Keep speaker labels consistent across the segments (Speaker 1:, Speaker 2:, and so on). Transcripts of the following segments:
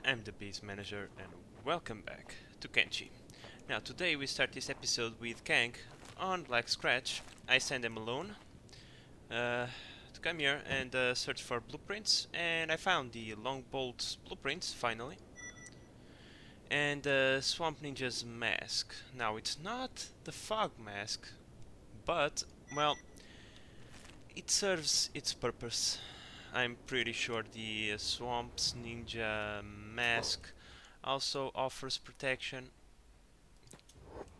Speaker 1: I'm the base manager and welcome back to Kenshi. Now today we start this episode with Kang on Black Scratch. I send him alone to come here and search for blueprints, and I found the Long Bolt's blueprints finally. And Swamp Ninja's mask. Now it's not the fog mask, but well, it serves its purpose. I'm pretty sure the Swamp's Ninja mask also offers protection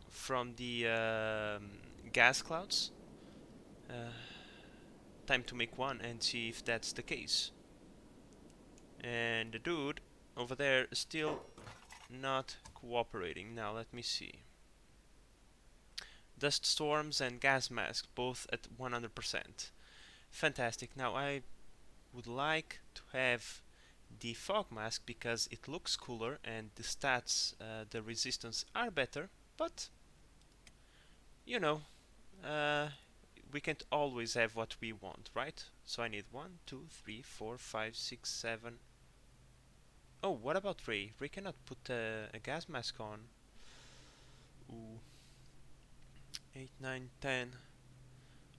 Speaker 1: from the gas clouds. Uh, Time to make one and see if that's the case. And the dude over there is still not cooperating. Now let me see. Dust storms and gas masks both at 100%. Fantastic. Now I would like to have the fog mask because it looks cooler and the stats, the resistance are better, but you know, uh, we can't always have what we want, right? So I need 1, 2, 3, 4, 5, 6, 7. Oh, what about Ray? Ray cannot put a gas mask on. Ooh. 8, 9, 10.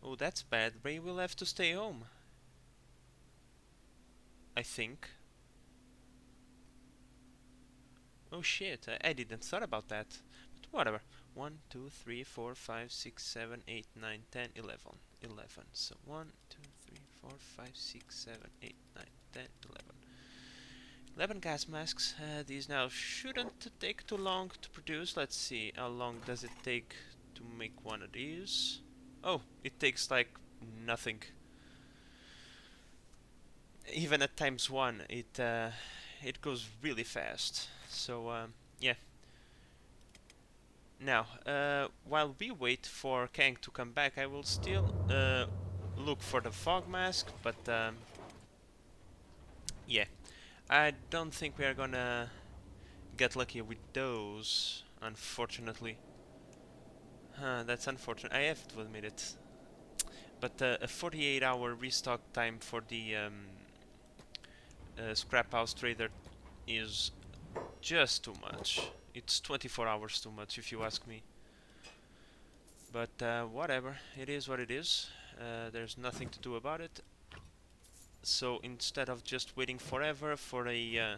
Speaker 1: Oh, that's bad. Ray will have to stay home, I think. Oh shit, I didn't thought about that. But whatever. 1, 2, 3, 4, 5, 6, 7, 8, 9, 10, 11. 11. So 1, 2, 3, 4, 5, 6, 7, 8, 9, 10, 11. 11 gas masks. These now shouldn't take too long to produce. Let's see, how long does it take to make one of these? Oh, it takes like nothing. Even at ×1, it goes really fast. So yeah. Now, while we wait for Kang to come back, I will still look for the fog mask, but yeah, I don't think we are gonna get lucky with those, unfortunately. That's unfortunate, I have to admit it. But a 48-hour restock time for the scrap house trader is just too much. It's 24 hours too much, if you ask me. But whatever, it is what it is. There's nothing to do about it. So instead of just waiting forever for a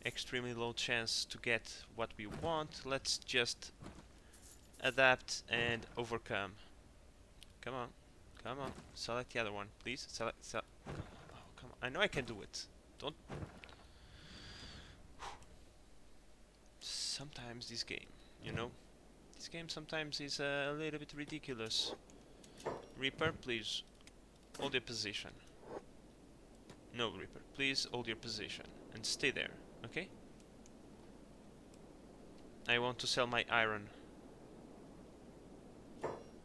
Speaker 1: extremely low chance to get what we want, let's just adapt and overcome. Come on, come on, select the other one, please. Select. Oh, come on, I know I can do it. Don't. Sometimes this game, you know, this game sometimes is a little bit ridiculous. Reaper, please hold your position. No, Reaper, please hold your position and stay there, okay? I want to sell my iron.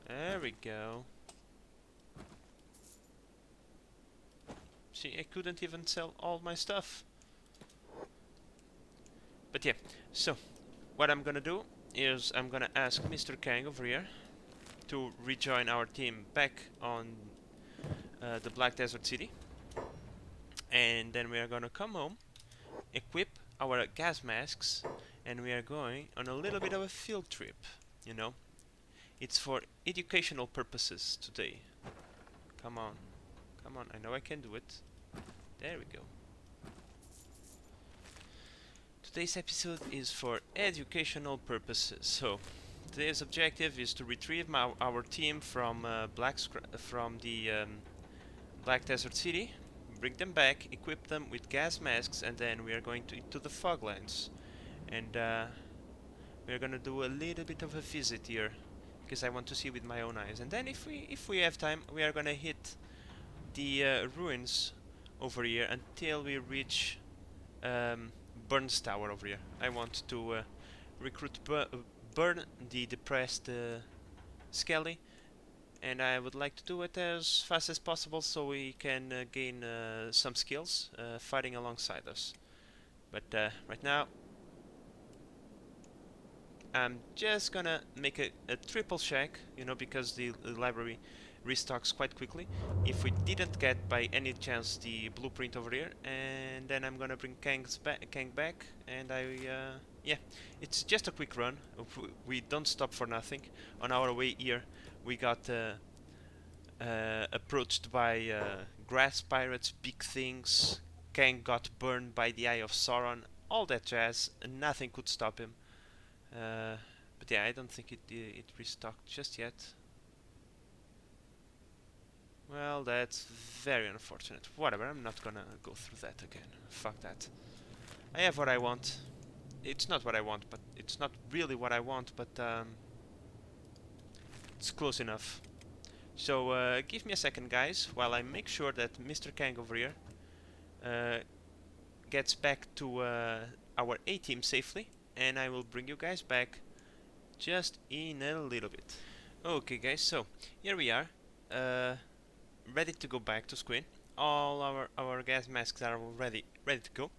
Speaker 1: There we go. See, I couldn't even sell all my stuff. But yeah, so what I'm gonna do is I'm gonna ask Mr. Kang over here to rejoin our team back on the Black Desert City. And then we are gonna come home, equip our gas masks, and we are going on a little bit of a field trip, you know. It's for educational purposes today. Come on, come on, I know I can do it. There we go. Today's episode is for educational purposes. So today's objective is to retrieve our team from the Black Desert City, bring them back, equip them with gas masks, and then we are going into the Foglands. And we are gonna do a little bit of a visit here, because I want to see with my own eyes. And then if we have time, we are gonna hit the ruins over here until we reach Burns Tower over here. I want to recruit Burn, the depressed Skelly, and I would like to do it as fast as possible so we can gain some skills fighting alongside us. But right now I'm just gonna make a triple check, you know, because the library restocks quite quickly if we didn't get by any chance the blueprint over here. And then I'm gonna bring Kang back, and yeah, it's just a quick run. We don't stop for nothing. On our way here we got approached by grass pirates, big things. Kang got burned by the Eye of Sauron, all that jazz, and nothing could stop him. But yeah, I don't think it restocked just yet. Well, that's very unfortunate. Whatever, I'm not gonna go through that again. Fuck that. I have what I want. It's not what I want, but it's not really what I want, but it's close enough. So give me a second, guys, while I make sure that Mr. Kang over here gets back to our A-team safely, and I will bring you guys back just in a little bit. Okay, guys, so here we are, ready to go back to Squin. All our gas masks are already ready to go,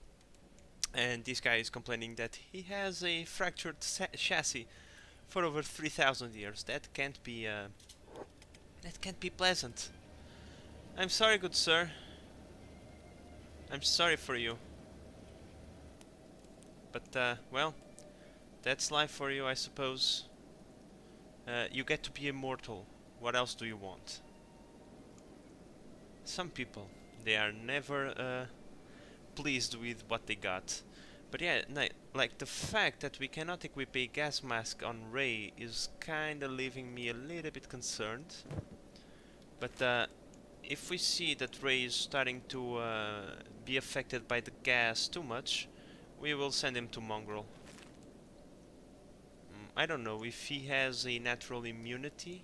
Speaker 1: and this guy is complaining that he has a fractured chassis for over 3,000 years. That can't be pleasant. I'm sorry, good sir. I'm sorry for you. But well, that's life for you, I suppose. You get to be immortal. What else do you want? Some people, they are never pleased with what they got. But yeah, like the fact that we cannot equip a gas mask on Ray is kinda leaving me a little bit concerned. But if we see that Ray is starting to be affected by the gas too much, we will send him to Mongrel. I don't know if he has a natural immunity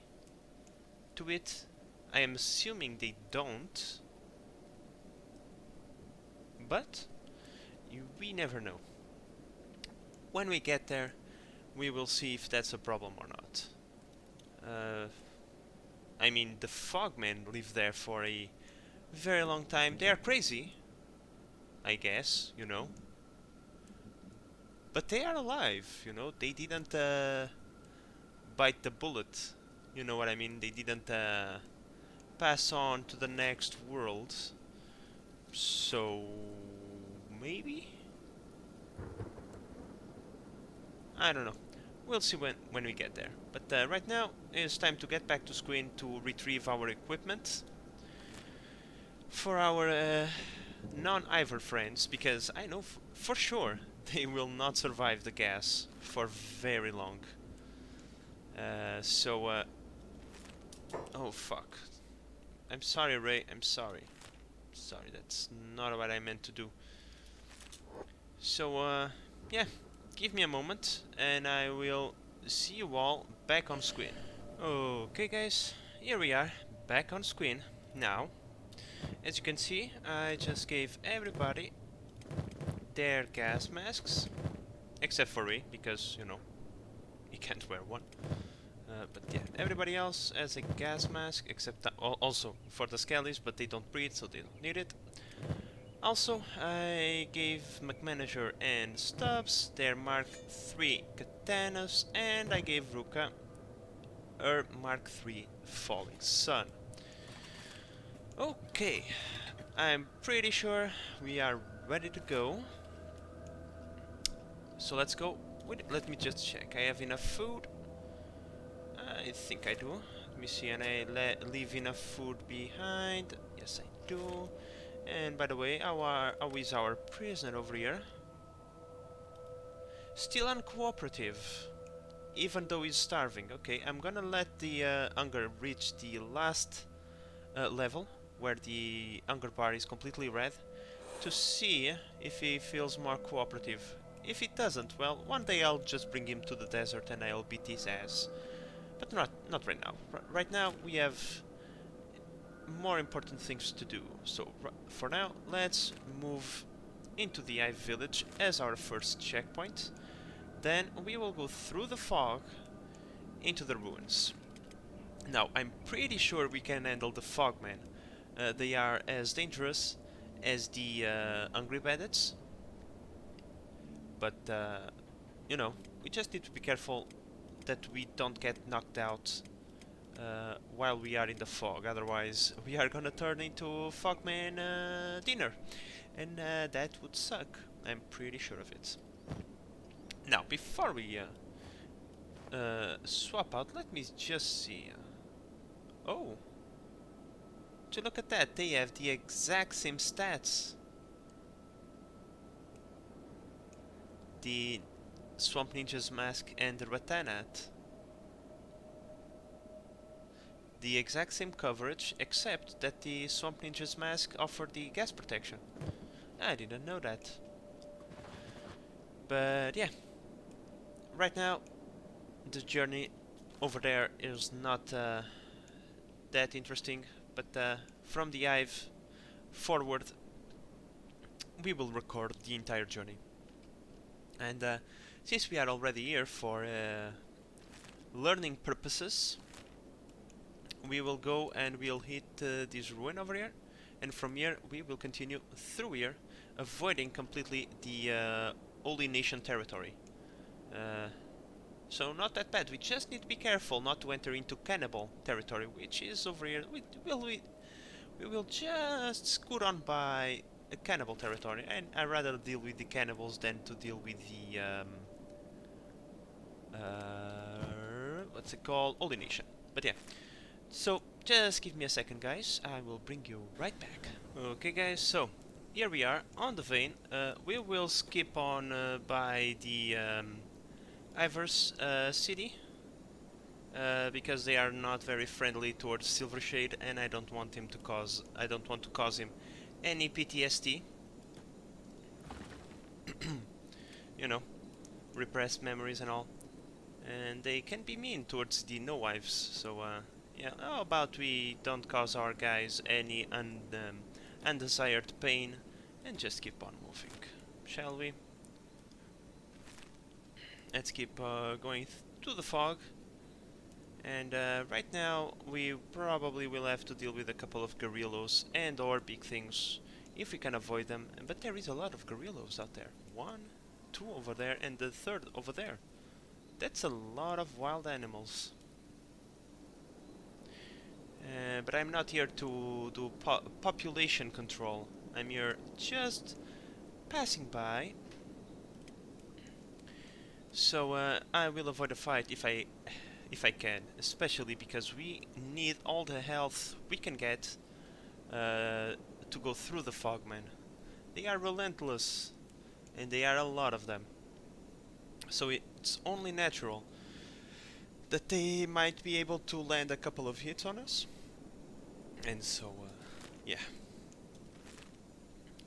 Speaker 1: to it. I am assuming they don't, but we never know. When we get there, we will see if that's a problem or not. I mean, the Fogmen live there for a very long time. They are crazy, I guess, you know. But they are alive, you know. They didn't bite the bullet. You know what I mean? They didn't pass on to the next world. So maybe? I don't know. We'll see when we get there. But right now it's time to get back to Squin to retrieve our equipment for our non-Ivor friends, because I know for sure they will not survive the gas for very long. Oh fuck. I'm sorry, Ray, I'm sorry. Sorry, that's not what I meant to do. So, yeah, give me a moment and I will see you all back on Squin. Okay, guys, here we are, back on Squin. Now, as you can see, I just gave everybody their gas masks, except for Ray, because, you know, he can't wear one. But yeah, everybody else has a gas mask, except also for the Skellies, but they don't breathe, so they don't need it. Also, I gave McManager and Stubbs their Mark III katanas, and I gave Ruka her Mark III Falling Sun. Okay, I'm pretty sure we are ready to go. So let's go. Wait, let me just check. I have enough food. I think I do. Let me see, and I leave enough food behind. Yes, I do. And by the way, how is our prisoner over here? Still uncooperative, even though he's starving. Okay, I'm gonna let the hunger reach the last level, where the hunger bar is completely red, to see if he feels more cooperative. If he doesn't, well, one day I'll just bring him to the desert and I'll beat his ass. But not right now. Right now we have more important things to do. So for now, let's move into the Eye Village as our first checkpoint. Then we will go through the fog into the ruins. Now, I'm pretty sure we can handle the Fogmen. They are as dangerous as the Hungry Bandits. But, you know, we just need to be careful that we don't get knocked out while we are in the fog. Otherwise, we are gonna turn into Fogman dinner, and that would suck. I'm pretty sure of it. Now, before we swap out, let me just see. Oh, to look at that, they have the exact same stats. The Swamp Ninja's mask and the Ratanat. The exact same coverage, except that the Swamp Ninja's mask offered the gas protection. I didn't know that. But yeah, right now the journey over there is not that interesting, but from the Hive forward we will record the entire journey. And since we are already here for learning purposes, we will go and we'll hit this ruin over here, and from here we will continue through here, avoiding completely the Holy Nation territory. So not that bad. We just need to be careful not to enter into cannibal territory, which is over here. We will just scoot on by a cannibal territory, and I'd rather deal with the cannibals than to deal with the what's it called, Holy Nation. But yeah, so just give me a second, guys. I will bring you right back. Okay, guys. So here we are on the vein. We will skip on by the Ivor's city because they are not very friendly towards Silvershade, and I don't want him to cause. I don't want to cause him any PTSD. You know, repressed memories and all. And they can be mean towards the no-wives. So yeah, how about we don't cause our guys any undesired pain and just keep on moving, shall we? Let's keep going to the fog. And right now we probably will have to deal with a couple of gorillas and or big things if we can avoid them. But there is a lot of gorillas out there. 1, 2 over there, and the third over there. That's a lot of wild animals. But I'm not here to do population control. I'm here just passing by. So I will avoid a fight if I can, especially because we need all the health we can get to go through the fogmen. They are relentless, and they are a lot of them. So it's only natural that they might be able to land a couple of hits on us. And so, yeah.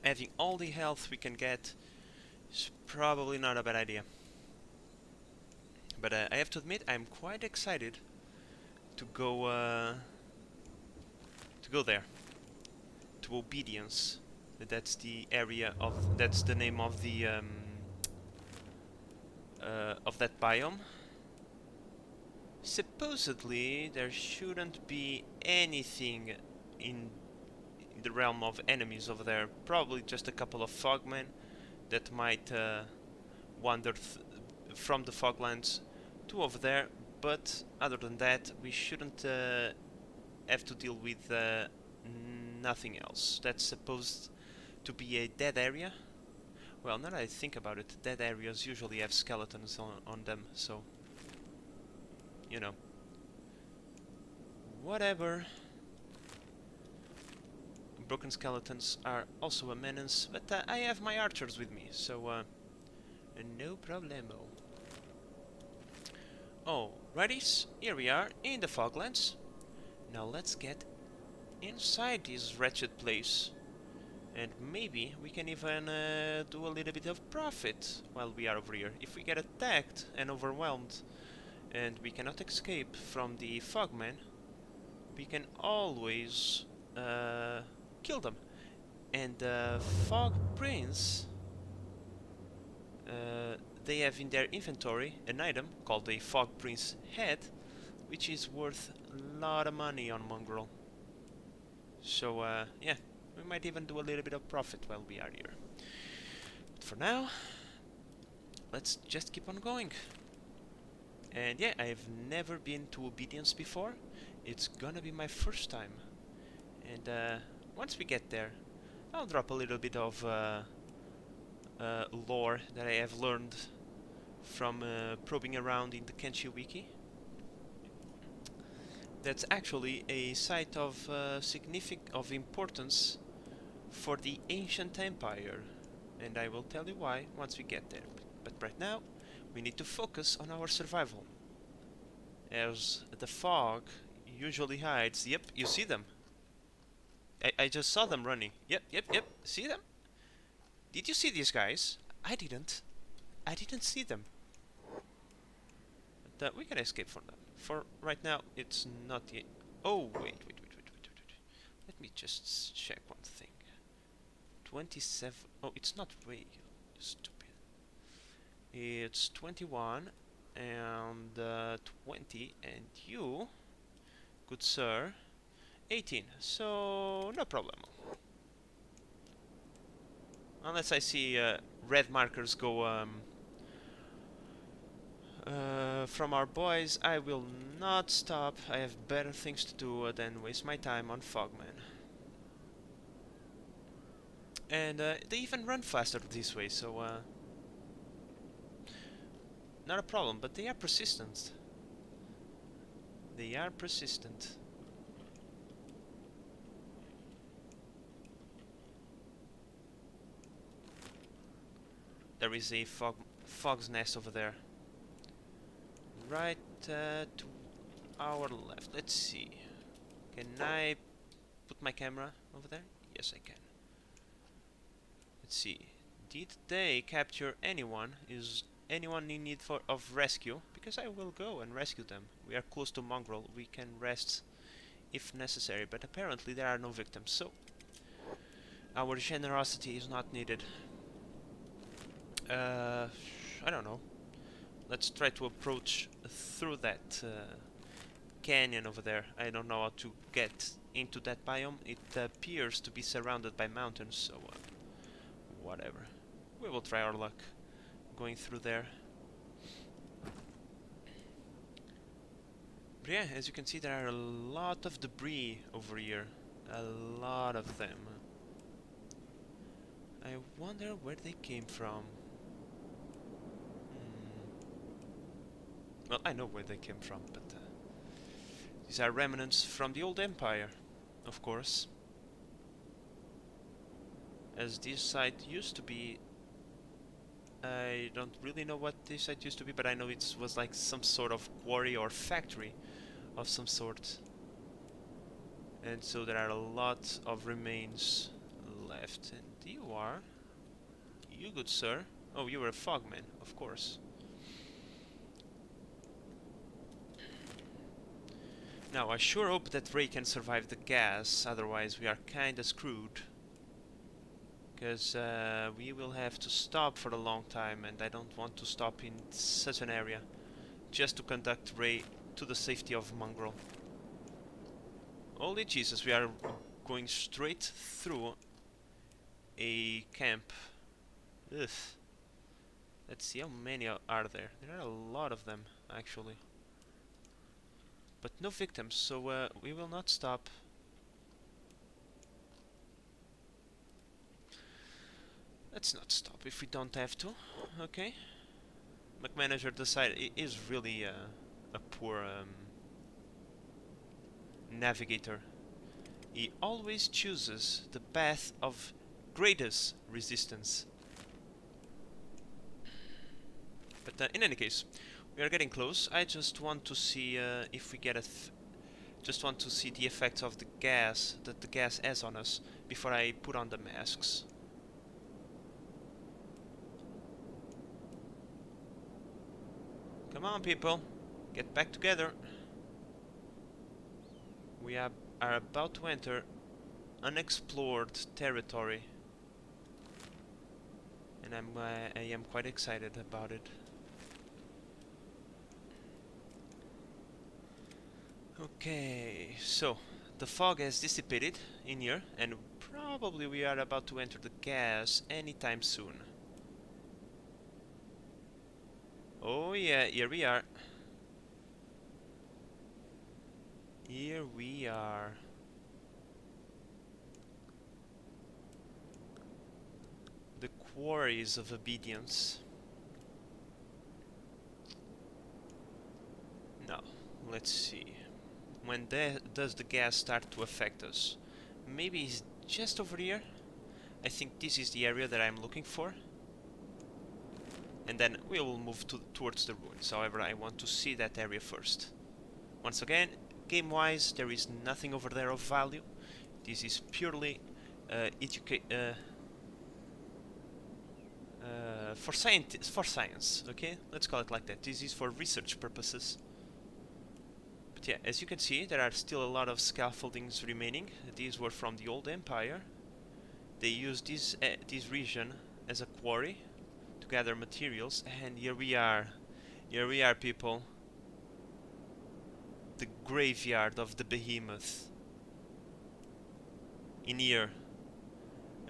Speaker 1: Having all the health we can get is probably not a bad idea. But I have to admit, I'm quite excited to go there, to Obedience. That's the area of. That's the name of the of that biome. Supposedly, there shouldn't be anything in the realm of enemies over there. Probably just a couple of fogmen that might wander from the foglands to over there, but other than that we shouldn't have to deal with nothing else. That's supposed to be a dead area. Well, now that I think about it, dead areas usually have skeletons on them, so you know, whatever. Broken skeletons are also a menace, but I have my archers with me, so no problemo. Alrighties, here we are in the Foglands. Now let's get inside this wretched place. And maybe we can even do a little bit of profit while we are over here. If we get attacked and overwhelmed and we cannot escape from the Fogmen, we can always kill them. And the Fog Prince, they have in their inventory an item called the Fog Prince Head, which is worth a lot of money on Mongrel. So yeah, we might even do a little bit of profit while we are here. But for now, let's just keep on going. And yeah, I've never been to Obedience before, It's gonna be my first time. And once we get there, I'll drop a little bit of lore that I have learned from probing around in the Kenshi wiki. That's actually a site of of importance for the ancient empire, and I will tell you why once we get there. But right now, we need to focus on our survival, as the fog usually hides. Yep, you see them. I just saw them running. Yep. See them? Did you see these guys? I didn't. I didn't see them. But we can escape from them. For right now, it's not yet. Oh, wait. Let me just check one thing. 27. Oh, it's not way. You stupid. It's 21 and 20, and you, good sir, 18. So no problem. Unless I see red markers go from our boys, I will not stop. I have better things to do than waste my time on Fogman. And they even run faster this way, so not a problem, but they are persistent. They are persistent. There is a fog's nest over there. Right to our left. Let's see. Can I put my camera over there? Yes, I can. Let's see. Did they capture anyone? Is anyone in need of rescue? Because I will go and rescue them. We are close to Mongrel. We can rest if necessary, but apparently there are no victims, so our generosity is not needed. I don't know. Let's try to approach through that canyon over there. I don't know how to get into that biome. It appears to be surrounded by mountains, so whatever. We will try our luck going through there. But yeah, as you can see, there are a lot of debris over here. A lot of them. I wonder where they came from. Well, I know where they came from, but these are remnants from the old empire, of course. As this site used to be... I don't really know what this site used to be, but I know it was like some sort of quarry or factory of some sort. And so there are a lot of remains left. And you are... You good sir. Oh, you were a fogman, of course. Now, I sure hope that Ray can survive the gas, otherwise we are kinda screwed. Because we will have to stop for a long time, and I don't want to stop in such an area just to conduct Ray to the safety of Mongrel. Holy Jesus, we are going straight through a camp. Ugh. Let's see, how many are there? There are a lot of them, actually. But no victims, so we will not stop. Let's not stop if we don't have to, okay? McManager decided he is really a poor navigator. He always chooses the path of greatest resistance. But in any case, we are getting close. I just want to see if we get a... just want to see the effects of the gas that the gas has on us before I put on the masks. Come on, people, get back together. We are about to enter unexplored territory, and I am quite excited about it. Okay, so the fog has dissipated in here, and probably we are about to enter the gas anytime soon. Oh yeah, here we are. Here we are. The quarries of obedience. Now, let's see. When does the gas start to affect us? Maybe it's just over here. I think this is the area that I'm looking for. And then we will move towards the ruins. However, I want to see that area first. Once again, game-wise, there is nothing over there of value. This is purely for science, okay? Let's call it like that. This is for research purposes. But yeah, as you can see, there are still a lot of scaffoldings remaining. These were from the old empire. They used this region as a quarry to gather materials, and here we are, people. The graveyard of the behemoth. In here,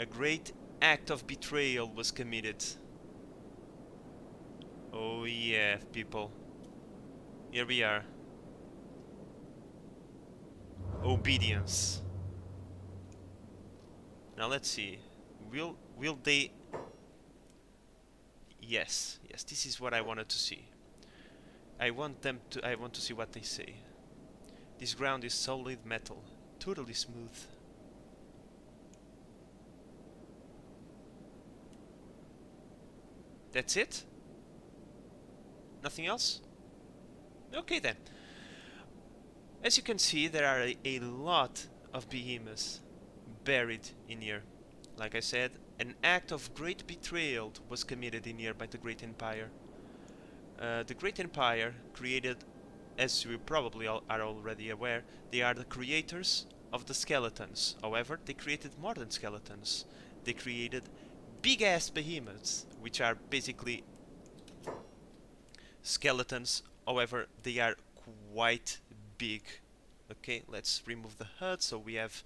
Speaker 1: a great act of betrayal was committed. Oh yeah, people. Here we are. Obedience. Now let's see. Will they... Yes, this is what I wanted to see. I want to see what they say. This ground is solid metal, totally smooth. That's it? Nothing else? Okay then. As you can see, there are a lot of behemoths buried in here. Like I said, an act of great betrayal was committed in here by the Great Empire. The Great Empire created, as you probably are already aware, they are the creators of the skeletons. However, they created more than skeletons. They created big-ass behemoths, which are basically skeletons. However, they are quite big. Okay, let's remove the HUD so we have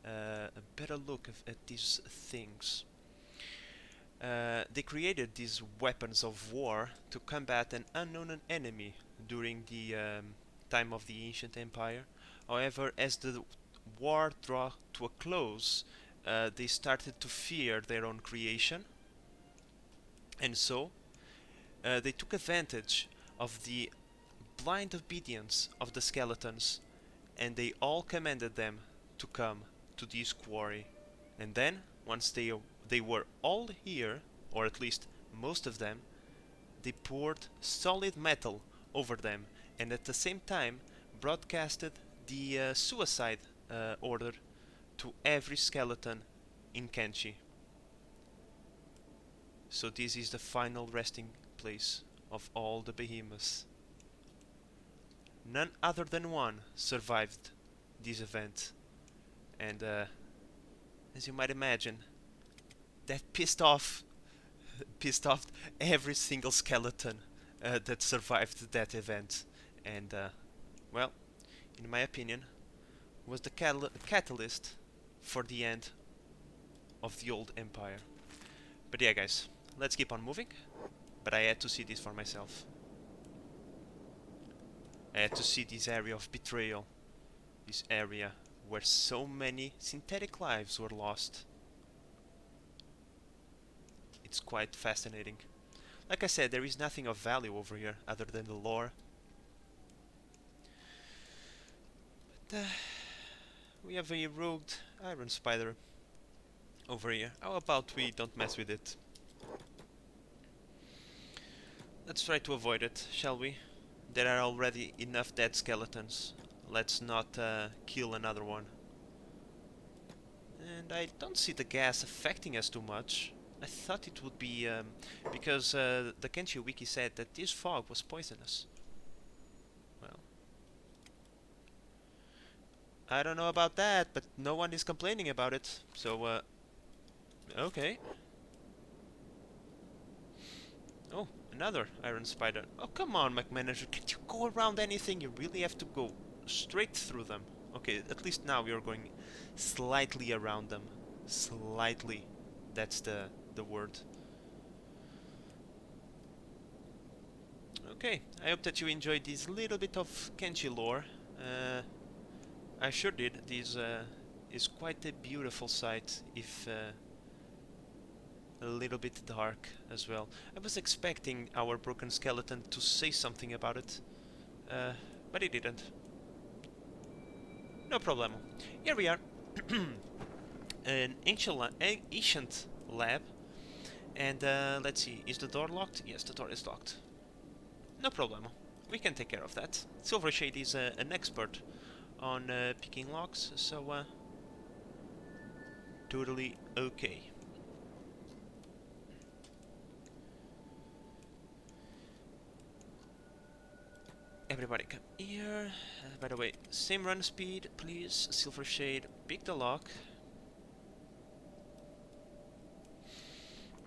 Speaker 1: a better look at these things. They created these weapons of war to combat an unknown enemy during the time of the ancient empire. However, as the war drew to a close, they started to fear their own creation, and so they took advantage of the blind obedience of the skeletons, and they all commanded them to come to this quarry. And then, once they were all here, or at least most of them, they poured solid metal over them, and at the same time broadcasted the suicide order to every skeleton in Kenshi. So this is the final resting place of all the behemoths. None other than one survived this event, and as you might imagine, that pissed off every single skeleton that survived that event, and well, in my opinion, was the catalyst for the end of the old empire. But yeah, guys, let's keep on moving. But I had to see this for myself. I had to see this area of betrayal, this area where so many synthetic lives were lost. It's quite fascinating. Like I said, there is nothing of value over here other than the lore. But we have a rogue iron spider over here. How about we don't mess with it? Let's try to avoid it, shall we? There are already enough dead skeletons. Let's not kill another one. And I don't see the gas affecting us too much. I thought it would be because the Kenshi wiki said that this fog was poisonous. Well, I don't know about that, but no one is complaining about it. So, okay. Oh, another iron spider. Oh, come on, McManager. Can't you go around anything? You really have to go straight through them. Okay, at least now you're going slightly around them. Slightly. That's the word. Okay, I hope that you enjoyed this little bit of Kenshi lore. I sure did. This is quite a beautiful sight, if a little bit dark as well. I was expecting our broken skeleton to say something about it, but he didn't. No problem. Here we are. An ancient lab. And let's see, is the door locked? Yes, the door is locked. No problem. We can take care of that. Silvershade is an expert on picking locks, so totally okay. Everybody come here. By the way, same run speed, please. Silvershade, pick the lock.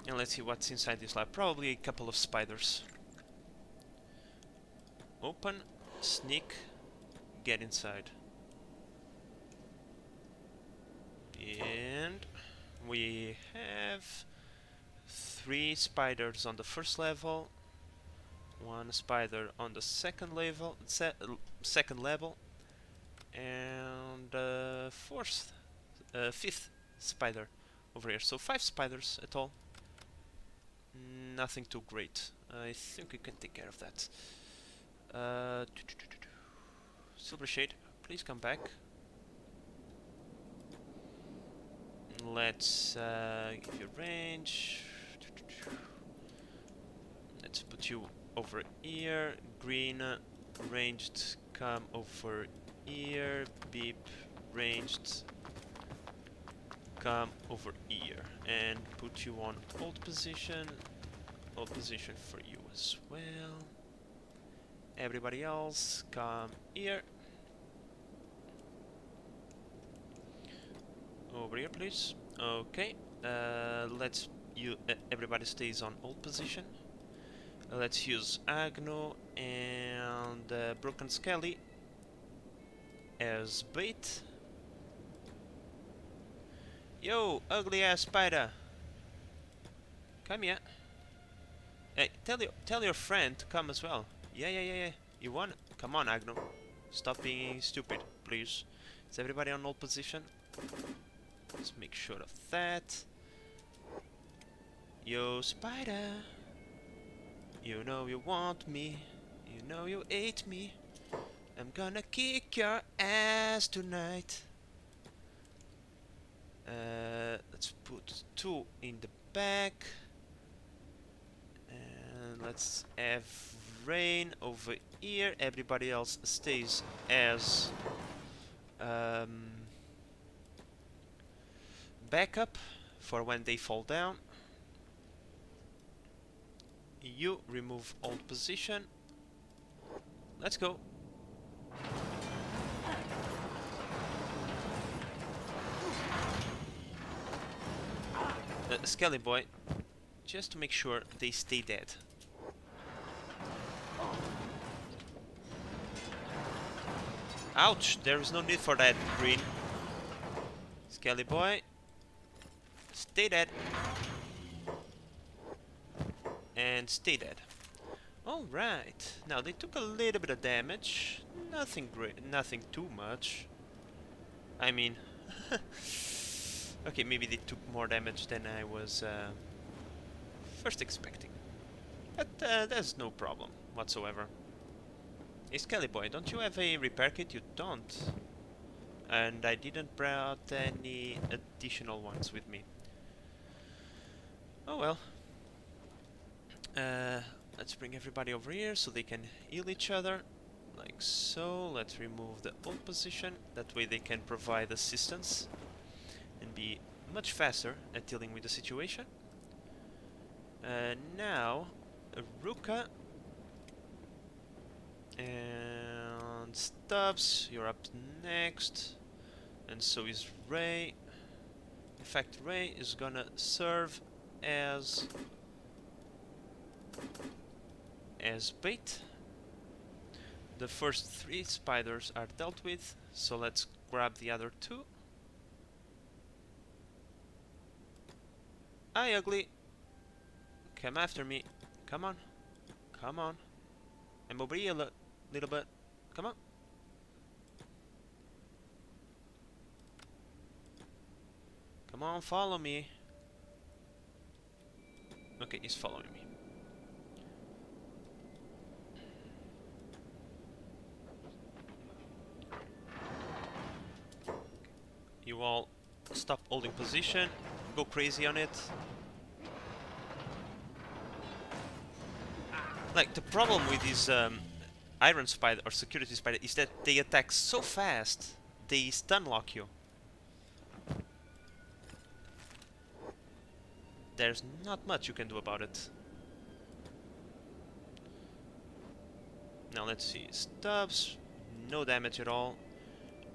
Speaker 1: And let's see what's inside this lab. Probably a couple of spiders. Open, sneak, get inside. And we have 3 spiders on the first level, 1 spider on the second level, and fifth spider over here. So 5 spiders at all. Nothing too great. I think we can take care of that. Silvershade, please come back. Let's give you range. Let's put you over here. Green, ranged, come over here. Beep, ranged, come over here. And put you on hold position. Hold position for you as well. Everybody else, come here. Over here, please. Okay. Let's everybody stays on hold position. Let's use Agno and Broken Skelly as bait. Yo, ugly ass spider. Come here. Hey, tell your friend to come as well. Yeah. You want? Come on, Agno. Stop being stupid, please. Is everybody on hold position? Let's make sure of that. Yo, spider. You know you want me. You know you hate me. I'm gonna kick your ass tonight. Let's put 2 in the back. And let's have rain over here. Everybody else stays as backup for when they fall down. You remove hold position. Let's go. Skelly boy, just to make sure they stay dead. Ouch, there is no need for that, Green. Skelly boy, stay dead. And stay dead. Alright, now they took a little bit of damage. Nothing great, nothing too much. I mean, okay, maybe they took more damage than I was first expecting. But there's no problem whatsoever. Hey, Skelly boy, don't you have a repair kit? You don't. And I didn't brought any additional ones with me. Oh well. Let's bring everybody over here so they can heal each other. Like so. Let's remove the hold position. That way they can provide assistance and be much faster at dealing with the situation. Now, Ruka and Stubbs, you're up next. And so is Ray. In fact, Ray is gonna serve as bait. The first 3 spiders are dealt with, so let's grab the other 2. Hi, ugly. Come after me. Come on. Come on. I'm over here a little bit. Come on. Come on, follow me. Okay, he's following me. You all stop holding position. Go crazy on it. Like, the problem with these iron spider or security spider is that they attack so fast, they stun lock you. There's not much you can do about it. Now let's see. Stubbs, no damage at all.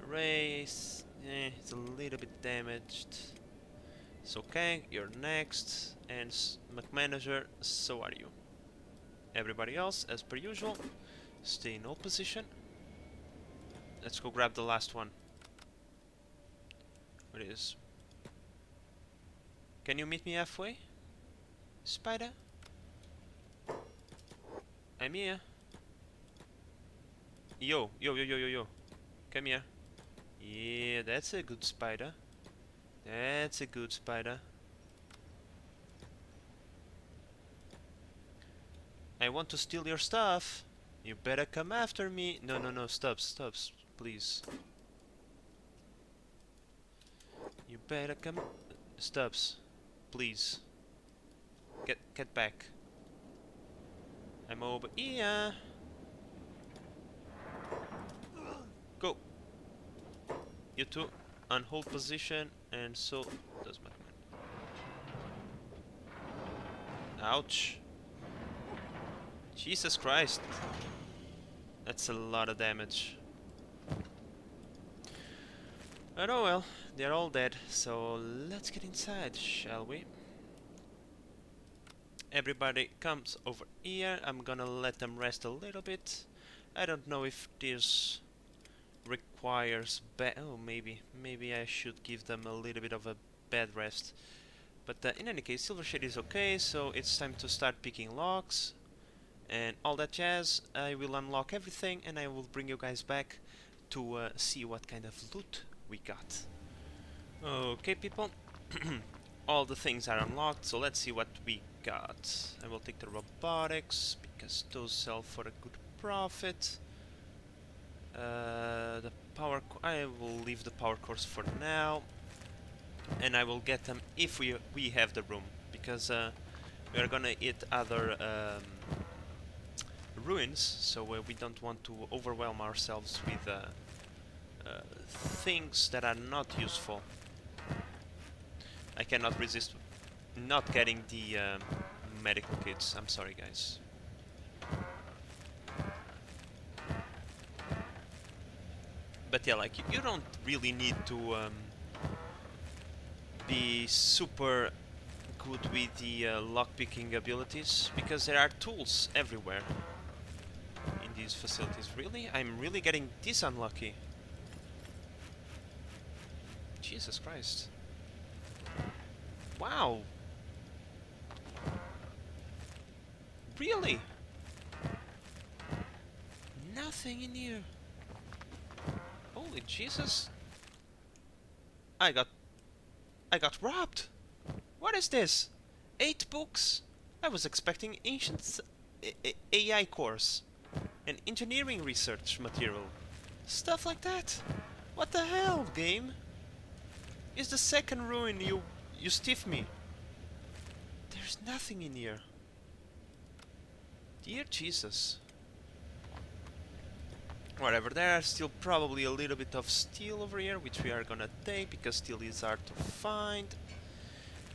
Speaker 1: Race, it's a little bit damaged. It's okay, you're next. And McManager, so are you. Everybody else, as per usual, stay in hold position. Let's go grab the last one. What is? Can you meet me halfway? Spider? I'm here. Yo. Come here. Yeah, that's a good spider. That's a good spider. I want to steal your stuff. You better come after me. No, Stubbs, please. You better come, Stubbs, please. Get back. I'm over here. Go. You two, on hold position, and so does my man. Ouch. Jesus Christ. That's a lot of damage. But oh well, they're all dead, so let's get inside, shall we? Everybody comes over here. I'm gonna let them rest a little bit. I don't know if this requires oh, maybe I should give them a little bit of a bed rest. But in any case, Silvershade is okay, so it's time to start picking locks and all that jazz. I will unlock everything and I will bring you guys back to see what kind of loot we got. Okay, people. All the things are unlocked, so let's see what we got. I will take the robotics because those sell for a good profit. The power I will leave the power cores for now, and I will get them if we have the room, because we are gonna hit other ruins, so we don't want to overwhelm ourselves with things that are not useful. I cannot resist not getting the medical kits. I'm sorry, guys. But yeah, like, you don't really need to be super good with the lockpicking abilities, because there are tools everywhere in these facilities. Really? I'm really getting this unlucky. Jesus Christ. Wow. Really? Nothing in here. Holy Jesus. I got robbed. What is this? 8 books? I was expecting ancient AI course and engineering research material. Stuff like that. What the hell, game? Is the second ruin you stiff me? There's nothing in here. Dear Jesus. Whatever, there are still probably a little bit of steel over here, which we are gonna take, because steel is hard to find.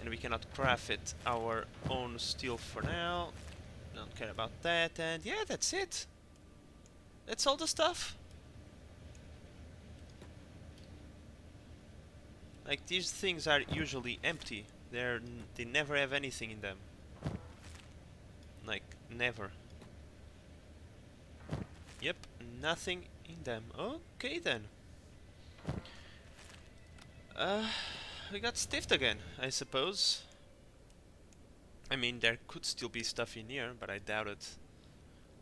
Speaker 1: And we cannot craft it our own steel for now. Don't care about that, and yeah, that's it. That's all the stuff. Like, these things are usually empty. They never have anything in them. Like, never. Yep, nothing in them. Okay then. We got stiffed again, I suppose. I mean, there could still be stuff in here, but I doubt it.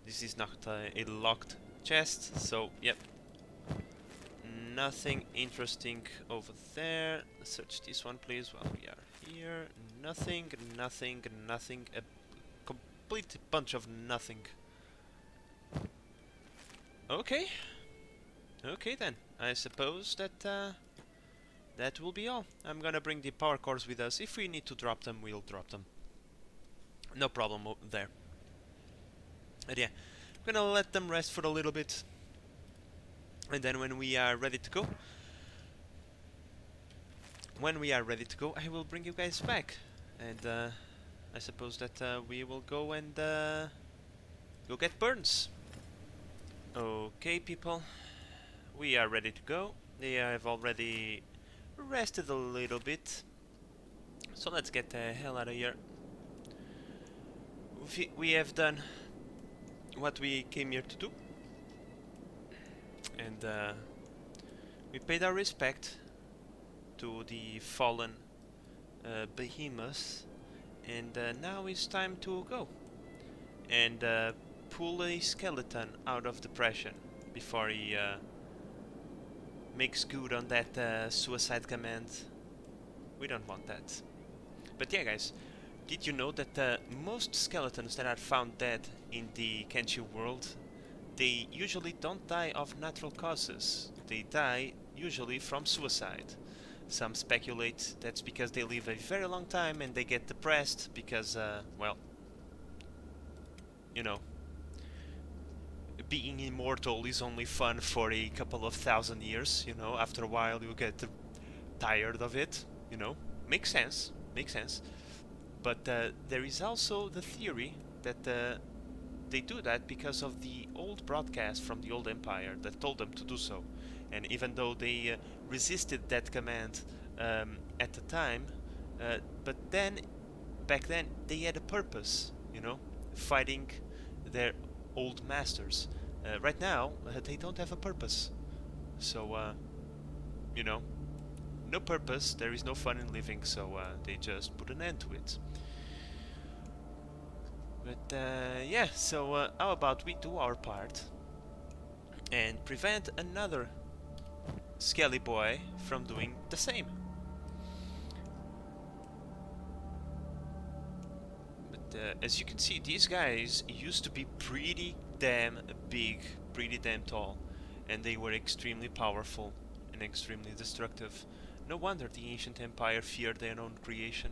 Speaker 1: This is not a locked chest, so yep. nothing interesting over there. Search this one, please, while we are here. Nothing, nothing, nothing. A complete bunch of nothing. Okay. Okay then. I suppose that that will be all. I'm gonna bring the power cores with us. If we need to drop them, we'll drop them. No problem there. But yeah, I'm gonna let them rest for a little bit. And then when we are ready to go, I will bring you guys back. And I suppose that we will go and go get Burns. Okay, people, we are ready to go. They have already rested a little bit, so let's get the hell out of here. We have done what we came here to do, and we paid our respect to the fallen behemoths, and now it's time to go and pull a skeleton out of depression before he makes good on that suicide command. We don't want that. But yeah, guys, did you know that most skeletons that are found dead in the Kenshi world, they usually don't die of natural causes. They die usually from suicide. Some speculate that's because they live a very long time and they get depressed because, well, you know, being immortal is only fun for a couple of thousand years, you know. After a while you get tired of it, you know. Makes sense, makes sense. But there is also the theory that they do that because of the old broadcast from the old empire that told them to do so. And even though they resisted that command at the time, but then, back then, they had a purpose, you know, fighting their old masters. Right now, they don't have a purpose. So, you know, no purpose, there is no fun in living, so they just put an end to it. But yeah, so how about we do our part and prevent another Skelly boy from doing the same. But as you can see, these guys used to be pretty damn big, pretty damn tall, and they were extremely powerful and extremely destructive. No wonder the ancient empire feared their own creation.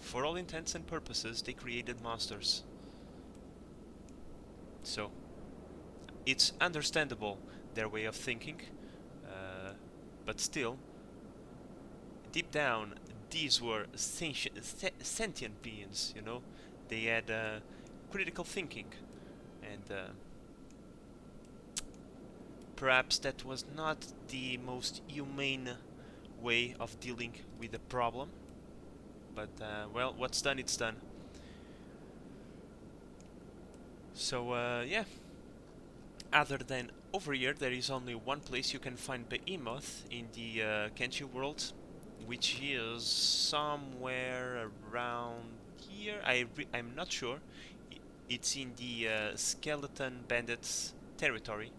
Speaker 1: For all intents and purposes, they created monsters. So, it's understandable, their way of thinking, but still, deep down, these were sentient beings, you know? They had critical thinking, and perhaps that was not the most humane way of dealing with the problem, but well, what's done, it's done. So yeah, other than over here, there is only one place you can find Behemoth in the Kenshi world, which is somewhere around here. I'm not sure. It's in the Skeleton Bandits territory.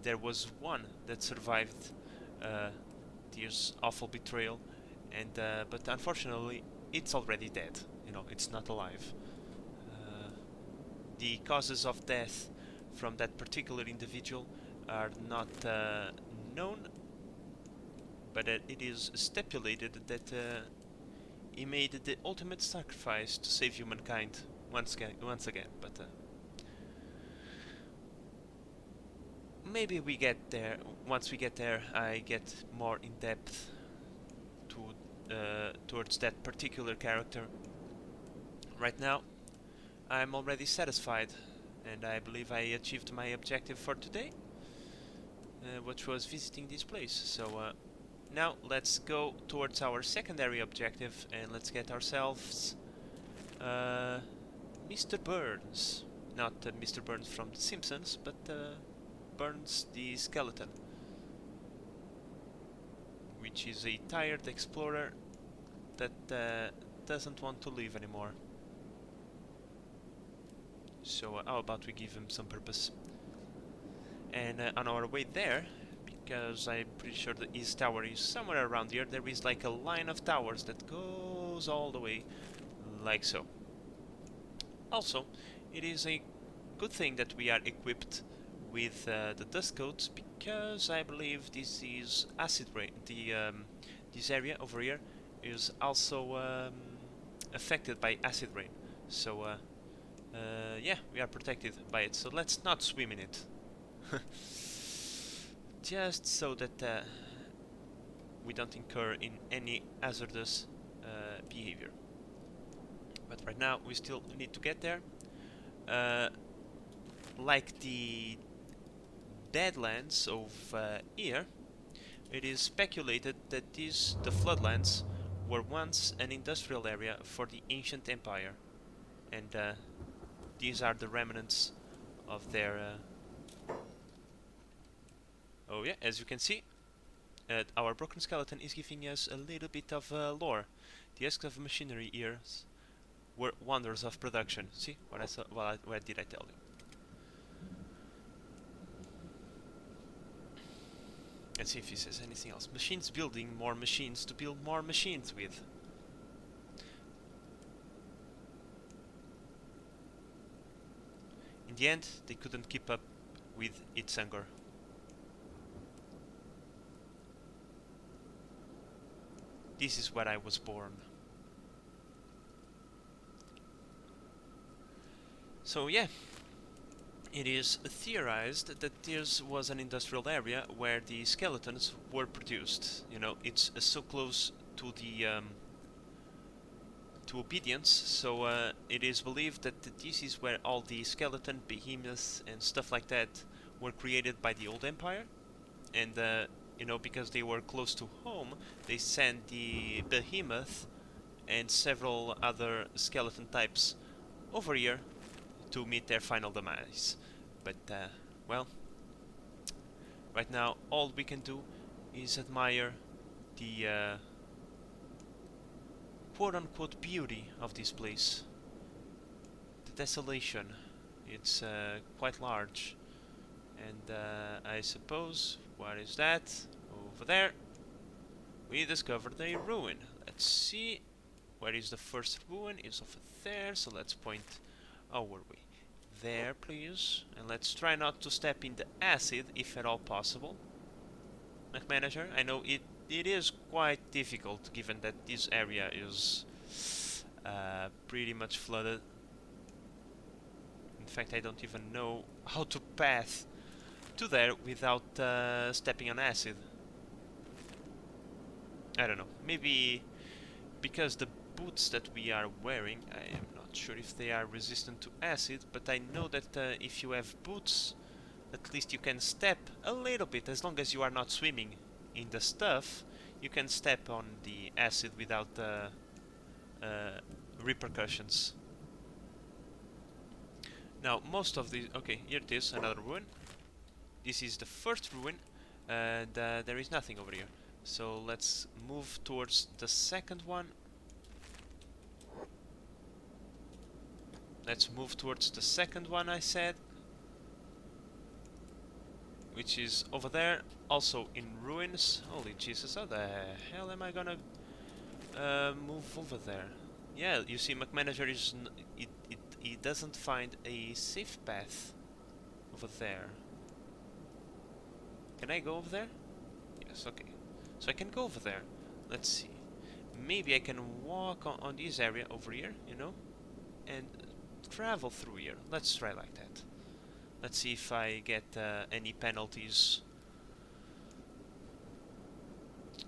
Speaker 1: There was one that survived this awful betrayal, and but unfortunately, it's already dead. You know, it's not alive. The causes of death from that particular individual are not known, but it is stipulated that he made the ultimate sacrifice to save humankind once again. But maybe we get there. Once we get there, I get more in depth towards that particular character. Right now, I'm already satisfied, and I believe I achieved my objective for today, which was visiting this place. So now let's go towards our secondary objective, and let's get ourselves Mr. Burns. Not Mr. Burns from The Simpsons, but Burns the skeleton, which is a tired explorer that doesn't want to live anymore. So how about we give him some purpose? And on our way there, because I'm pretty sure the east tower is somewhere around here. There is like a line of towers that goes all the way, like so. Also, it is a good thing that we are equipped with the dust coats, because I believe this is acid rain. This area over here is also affected by acid rain. So yeah, we are protected by it. So let's not swim in it, just so that we don't incur in any hazardous behavior. But right now we still need to get there. Like the Deadlands of here, it is speculated that the Floodlands were once an industrial area for the ancient empire, and these are the remnants of their oh yeah, as you can see, our broken skeleton is giving us a little bit of lore. The husks of machinery here were wonders of production. See what I saw? Well, what did I tell you? Let's see if he says anything else. Machines building more machines to build more machines with. In the end, they couldn't keep up with its hunger. This is where I was born. So yeah, it is theorized that this was an industrial area where the skeletons were produced. You know, it's so close to the to obedience, so it is believed that this is where all the skeleton behemoths and stuff like that were created by the old empire, and you know, because they were close to home, they sent the behemoth and several other skeleton types over here to meet their final demise. But well, right now all we can do is admire the quote-unquote beauty of this place. The desolation, it's quite large, and I suppose, what is that? Over there we discovered a ruin. Let's see, where is the first ruin? It's over there, so let's point our way there, please, and let's try not to step in the acid if at all possible. Manager, I know it is quite difficult given that this area is pretty much flooded. In fact, I don't even know how to path to there without stepping on acid. I don't know, maybe because the boots that we are wearing, I am not sure if they are resistant to acid, but I know that if you have boots, at least you can step a little bit. As long as you are not swimming in the stuff, you can step on the acid without repercussions. Now, most of the... okay, here it is, another ruin. This is the first ruin, and there is nothing over here. So let's move towards the second one. Let's move towards the second one, I said, which is over there, also in ruins. Holy Jesus, how the hell am I gonna move over there? Yeah, you see, McManager is he doesn't find a safe path over there. Can I go over there? Yes, okay. So I can go over there. Let's see. Maybe I can walk on this area over here, you know, and travel through here. Let's try like that. Let's see if I get any penalties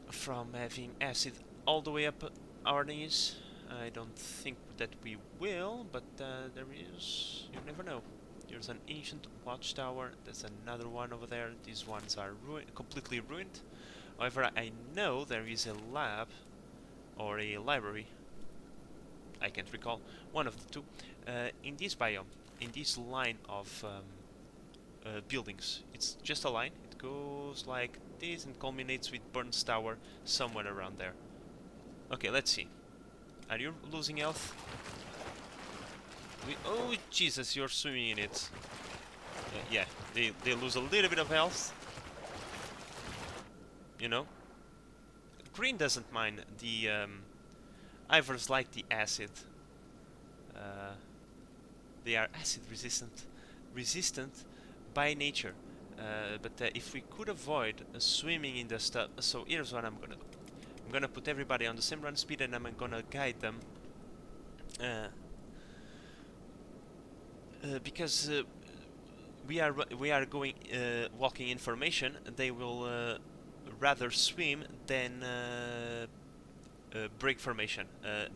Speaker 1: from having acid all the way up our knees. I don't think that we will, but there is... you never know. There's an ancient watchtower. There's another one over there. These ones are completely ruined. However, I know there is a lab or a library. I can't recall. One of the two. In this biome, in this line of buildings. It's just a line. It goes like this and culminates with Burns Tower somewhere around there. Okay, let's see. Are you losing health? Oh Jesus, you're swimming in it. Yeah, they lose a little bit of health. you know. Green doesn't mind. The Ivors like the acid. They are acid resistant by nature. But if we could avoid swimming in the stuff, so here's what I'm gonna do. I'm gonna put everybody on the same run speed, and I'm gonna guide them. Because we are going walking information, they will rather swim than break formation.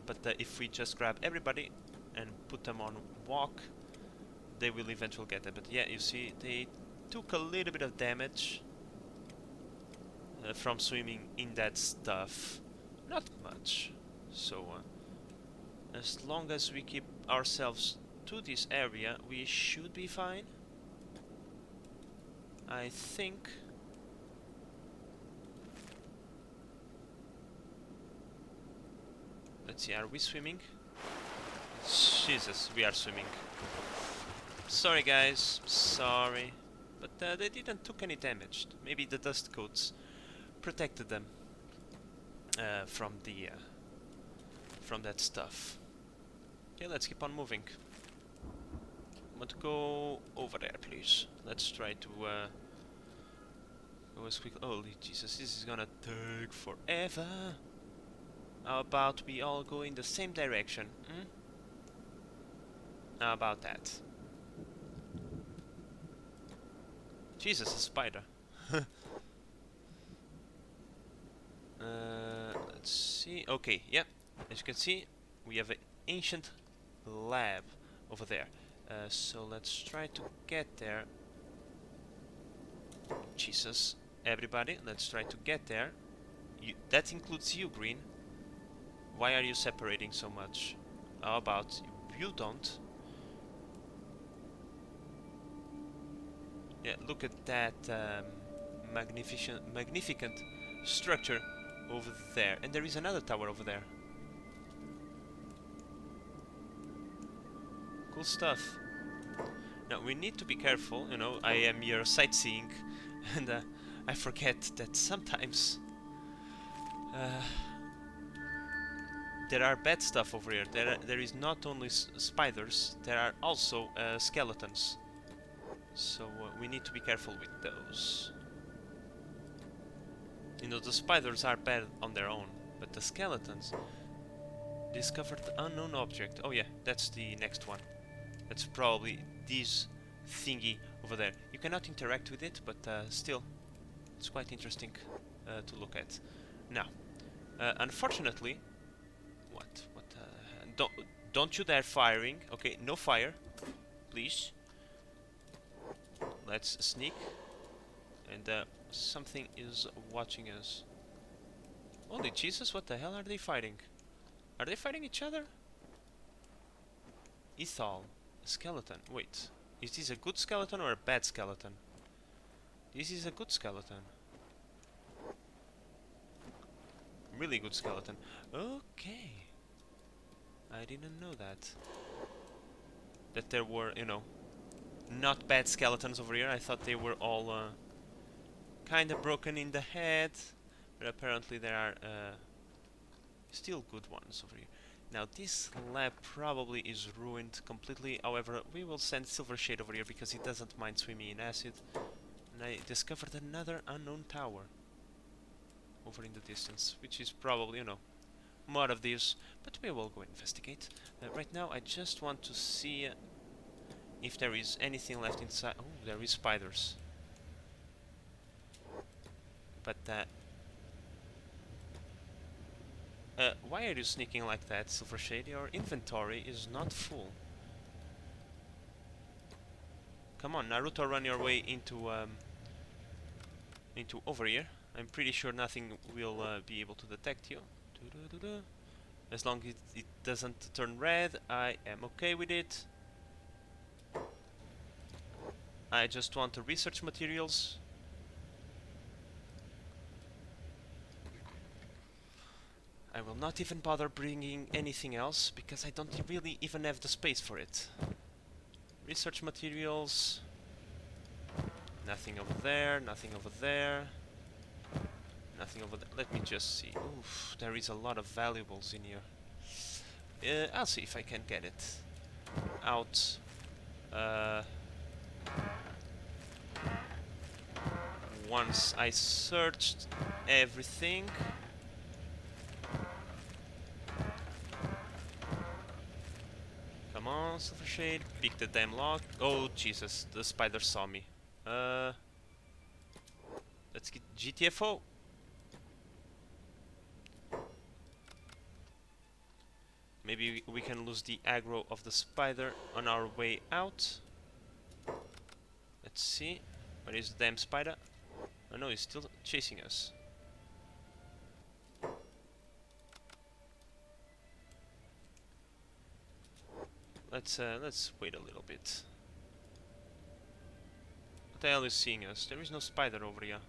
Speaker 1: But if we just grab everybody and put them on walk, they will eventually get it. But yeah, you see, they took a little bit of damage from swimming in that stuff. Not much. So as long as we keep ourselves to this area, we should be fine. I think. Let's see, are we swimming? Jesus, we are swimming. Sorry guys, sorry. But they didn't took any damage. Maybe the dust coats protected them from that stuff. Okay, let's keep on moving. But go over there, please. Let's try to go as quick. Holy Jesus, this is gonna take forever. How about we all go in the same direction? Hmm? How about that? Jesus, a spider. Let's see. Okay, yeah. As you can see, we have an ancient lab over there. So let's try to get there. Jesus, everybody, let's try to get there. That includes you, Green. Why are you separating so much? How about you don't? Yeah, look at that magnificent structure over there. And there is another tower over there. Cool stuff. Now we need to be careful, you know, I am here sightseeing and I forget that sometimes there are bad stuff over here. There is not only spiders, there are also skeletons. So we need to be careful with those. You know, the spiders are bad on their own, but the skeletons discovered unknown object. Oh yeah, that's the next one. That's probably this thingy over there. You cannot interact with it, but still, it's quite interesting to look at. Now, unfortunately, don't you dare firing. Okay, no fire, please. Let's sneak, and something is watching us. Holy Jesus, what the hell are they fighting? Are they fighting each other? Ethal, a skeleton. Wait, is this a good skeleton or a bad skeleton? This is a good skeleton. Really good skeleton. Okay. I didn't know that. That there were, you know, not bad skeletons over here. I thought they were all kind of broken in the head, but apparently there are still good ones over here. Now this lab probably is ruined completely. However, we will send Silvershade over here because he doesn't mind swimming in acid. And I discovered another unknown tower over in the distance, which is probably, you know, more of these, but we will go investigate. Right now I just want to see if there is anything left inside. Oh, there is spiders. But why are you sneaking like that, Silvershade? Your inventory is not full. Come on, Naruto, run your way into over here. I'm pretty sure nothing will be able to detect you. As long as it doesn't turn red, I am okay with it. I just want to research materials. I will not even bother bringing anything else because I don't really even have the space for it. Research materials. Nothing over there, nothing over there. Nothing over there. Let me just see. Oof, there is a lot of valuables in here. I'll see if I can get it out. Once I searched everything. Come on, Silver Shade, pick the damn lock. Oh Jesus, the spider saw me. Let's get GTFO. Maybe we can lose the aggro of the spider on our way out. Let's see. Where is the damn spider? Oh no, he's still chasing us. Let's wait a little bit. What the hell is seeing us? There is no spider over here.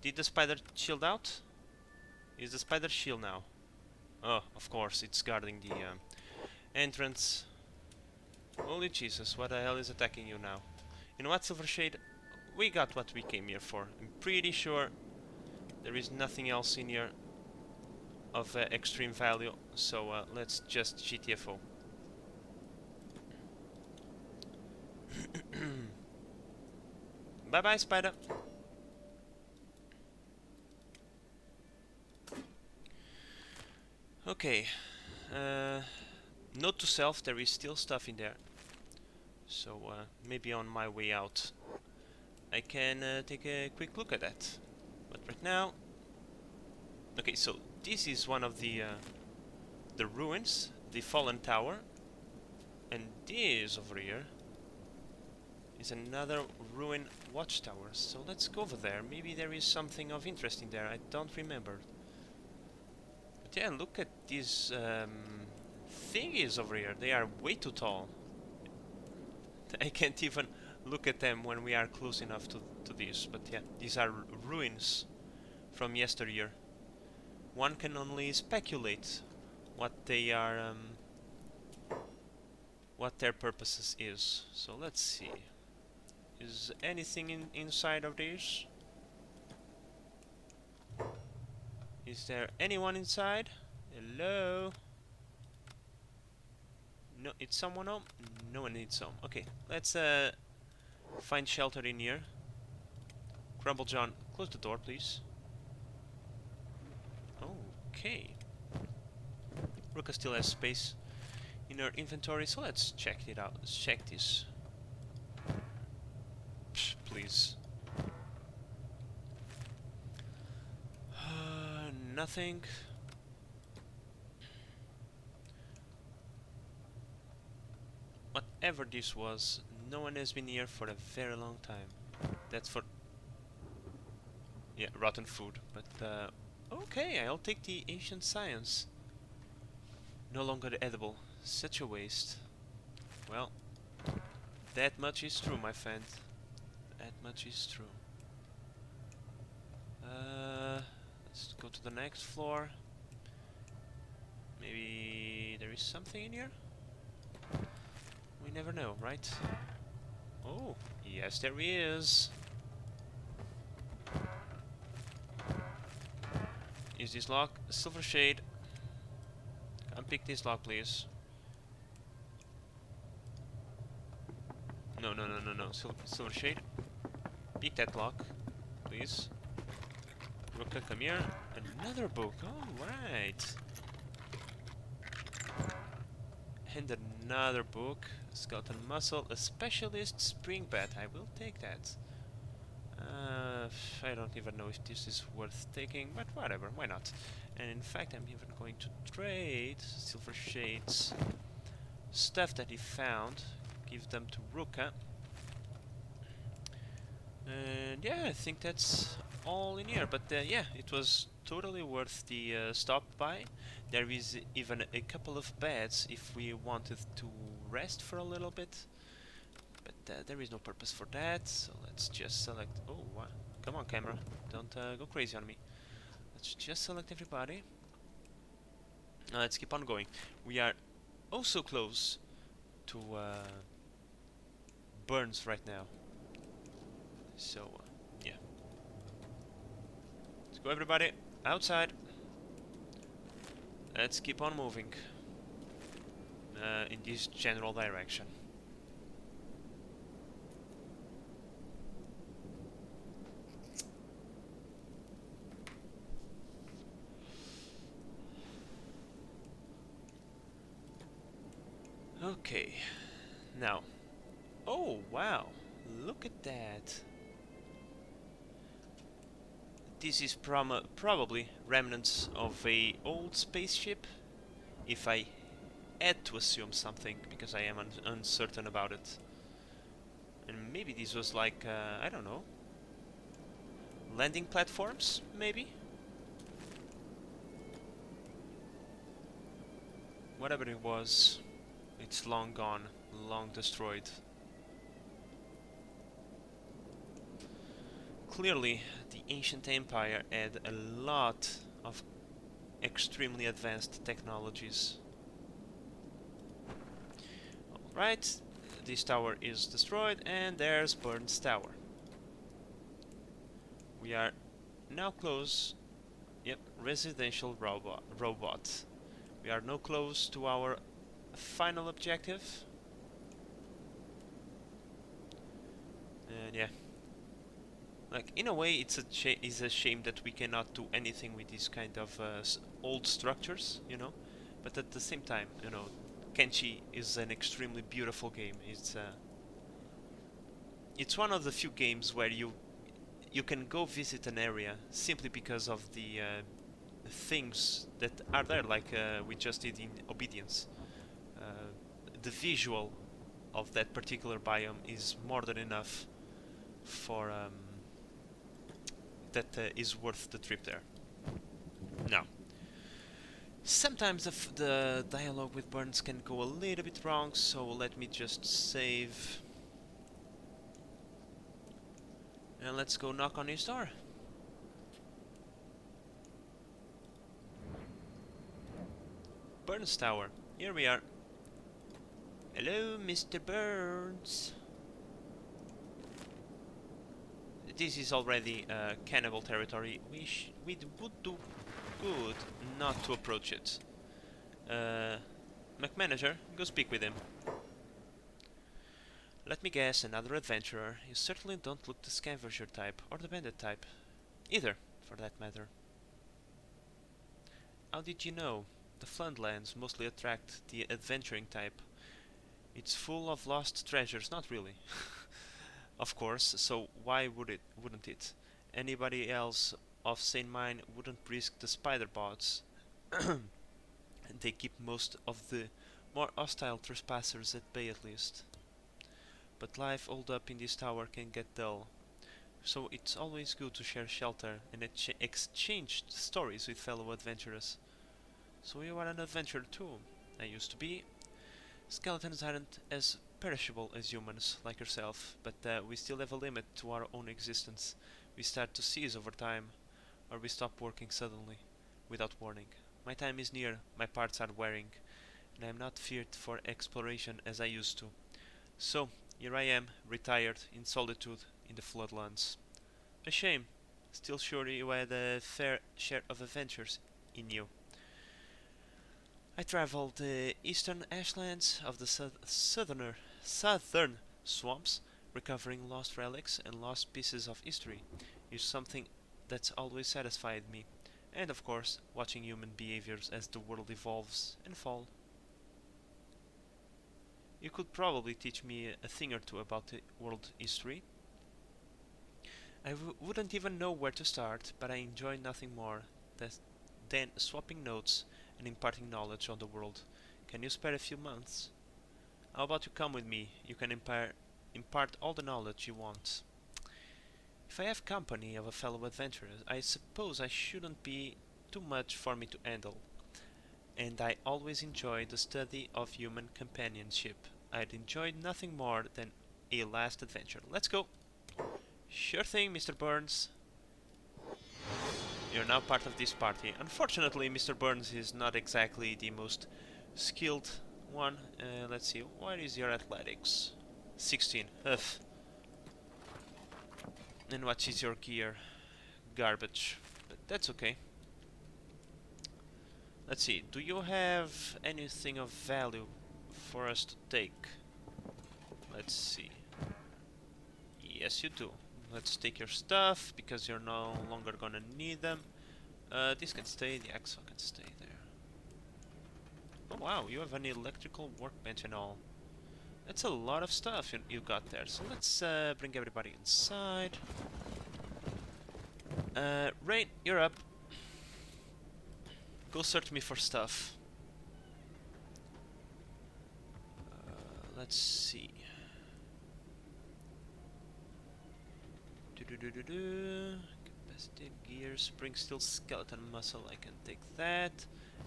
Speaker 1: Did the spider shield out? Is the spider shield now? Oh, of course, it's guarding the entrance. Holy Jesus, what the hell is attacking you now? You know what, Silvershade? We got what we came here for. I'm pretty sure there is nothing else in here of extreme value, so let's just GTFO. Bye bye, spider. Okay. Note to self, there is still stuff in there. So maybe on my way out I can take a quick look at that. But right now... Okay, so this is one of the ruins, the fallen tower. And this over here is another ruin watchtower. So let's go over there. Maybe there is something of interest in there. I don't remember. But yeah, look at these thingies over here. They are way too tall. I can't even look at them when we are close enough to this. But yeah, these are ruins from yesteryear. One can only speculate what they are, what their purposes is. So let's see. Is anything inside of this? Is there anyone inside? Hello? No, it's someone home? No one needs home. Okay, let's find shelter in here. Crumble John, close the door, please. Okay. Ruka still has space in her inventory, so let's check it out. Let's check this. Psh, please. Nothing. Whatever this was, no one has been here for a very long time. That's for... yeah, rotten food. But, okay, I'll take the ancient science. No longer edible. Such a waste. Well, that much is true, my friend. That much is true. Let's go to the next floor. Maybe there is something in here? We never know, right? Oh, yes there is. Is this lock? Silver Shade. Come pick this lock, please. No. Silver Shade. Pick that lock, please. Ruka, come here. Another book. Alright. And another book. Skeleton Muscle. A Specialist Spring Bat. I will take that. I don't even know if this is worth taking, but whatever, why not? And in fact, I'm even going to trade Silver Shade's stuff that he found, give them to Ruka. And yeah, I think that's all in here, but yeah, it was totally worth the stop by. There is even a couple of beds if we wanted to rest for a little bit. But there is no purpose for that, so let's just select... Oh, what? Come on, camera. Don't go crazy on me. Let's just select everybody. Let's keep on going. We are also close to Burns right now. So, yeah. Let's go, everybody. Outside. Let's keep on moving in this general direction. Okay. Now. Oh, wow. Look at that. This is probably remnants of a old spaceship, if I had to assume something, because I am uncertain about it. And maybe this was like, I don't know, landing platforms, maybe? Whatever it was, it's long gone, long destroyed. Clearly, the ancient empire had a lot of extremely advanced technologies. Alright, this tower is destroyed, and there's Burns Tower. We are now close. Yep, residential robot. We are now close to our final objective. And yeah, like in a way, it's a shame that we cannot do anything with these kind of old structures, you know. But at the same time, you know, Kenshi is an extremely beautiful game. It's one of the few games where you can go visit an area simply because of the things that are there, like we just did in Obedience. The visual of that particular biome is more than enough for that is worth the trip there. Now, sometimes the dialogue with Burns can go a little bit wrong, so let me just save. And let's go knock on his door. Burns Tower. Here we are. Hello, Mr. Burns. This is already cannibal territory. We would do good not to approach it. McManager, go speak with him. Let me guess, another adventurer. You certainly don't look the scavenger type, or the bandit type. Either, for that matter. How did you know? The Floodlands mostly attract the adventuring type. It's full of lost treasures, not really. Of course, so why wouldn't it? Anybody else of sane mind wouldn't risk the spider bots. They keep most of the more hostile trespassers at bay at least. But life holed up in this tower can get dull. So it's always good to share shelter and exchange stories with fellow adventurers. So you are an adventurer too. I used to be. Skeletons aren't as perishable as humans, like yourself, but we still have a limit to our own existence. We start to seize over time, or we stop working suddenly, without warning. My time is near, my parts are wearing, and I am not feared for exploration as I used to. So, here I am, retired, in solitude, in the Floodlands. A shame. Still sure you had a fair share of adventures in you. I traveled the eastern ashlands of the southern swamps, recovering lost relics and lost pieces of history. Is something that's always satisfied me. And of course, watching human behaviors as the world evolves and fall. You could probably teach me a thing or two about the world history. I wouldn't even know where to start, but I enjoy nothing more than swapping notes and imparting knowledge on the world. Can you spare a few months? How about you come with me? You can impart all the knowledge you want. If I have company of a fellow adventurer, I suppose I shouldn't be too much for me to handle. And I always enjoy the study of human companionship. I'd enjoy nothing more than a last adventure. Let's go! Sure thing, Mr. Burns. You're now part of this party. Unfortunately, Mr. Burns is not exactly the most skilled one. Let's see, what is your athletics? 16. Ugh. And what is your gear? Garbage. But that's okay. Let's see, do you have anything of value for us to take? Let's see. Yes, you do. Let's take your stuff, because you're no longer gonna need them. This can stay, the axle can stay there. Oh wow, you have an electrical workbench and all. That's a lot of stuff you got there. So let's bring everybody inside. Rain, you're up. Go search me for stuff. Let's see. Capacity, gear, spring, steel, skeleton, muscle. I can take that.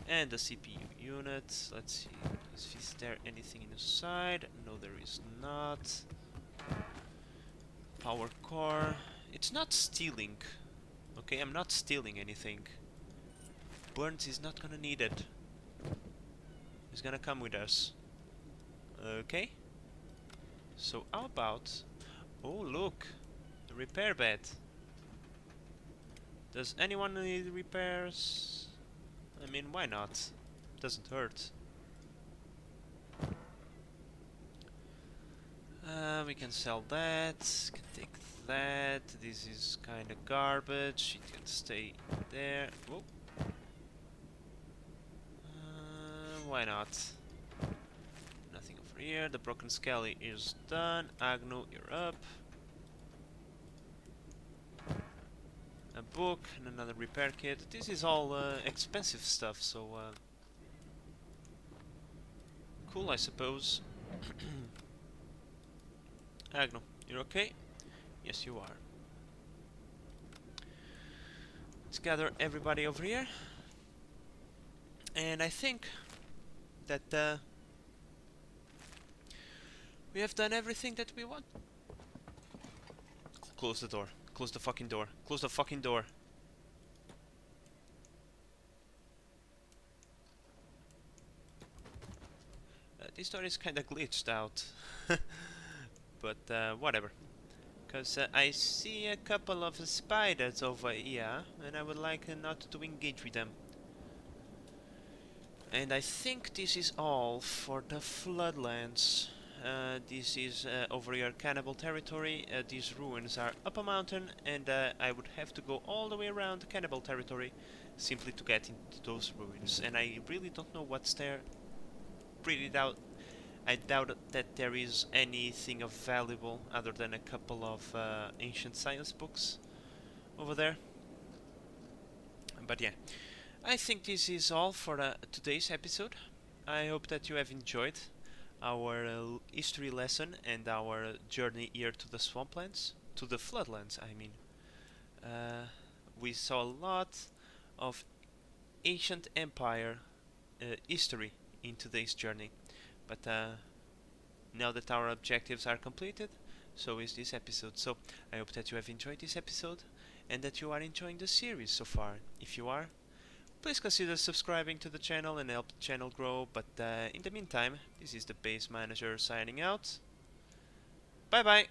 Speaker 1: And the CPU unit. Let's see. Is there anything inside? No, there is not. Power core. It's not stealing. Okay, I'm not stealing anything. Burns is not gonna need it. He's gonna come with us. Okay. So how about... Oh, look! The repair bed. Does anyone need repairs? I mean, why not? Doesn't hurt. We can sell that. Can take that. This is kinda garbage. It can stay there. Whoa. Why not? Nothing over here. The broken skelly is done. Agno, you're up. A book and another repair kit. This is all expensive stuff, so cool, I suppose. Agno, you're okay? Yes, you are. Let's gather everybody over here. And I think that we have done everything that we want. Close the door. Close the fucking door. Close the fucking door. This door is kinda glitched out. But whatever. Because I see a couple of spiders over here, and I would like not to engage with them. And I think this is all for the Floodlands. This is over here cannibal territory. These ruins are up a mountain, and I would have to go all the way around the cannibal territory simply to get into those ruins. And I really don't know what's there. I doubt that there is anything of valuable other than a couple of ancient science books over there. But yeah. I think this is all for today's episode. I hope that you have enjoyed our history lesson and our journey here to the swamplands, to the floodlands, I mean. We saw a lot of ancient empire history in today's journey, but now that our objectives are completed, so is this episode. So I hope that you have enjoyed this episode and that you are enjoying the series so far. If you are, please consider subscribing to the channel and help the channel grow, but in the meantime, this is the base manager signing out. Bye bye!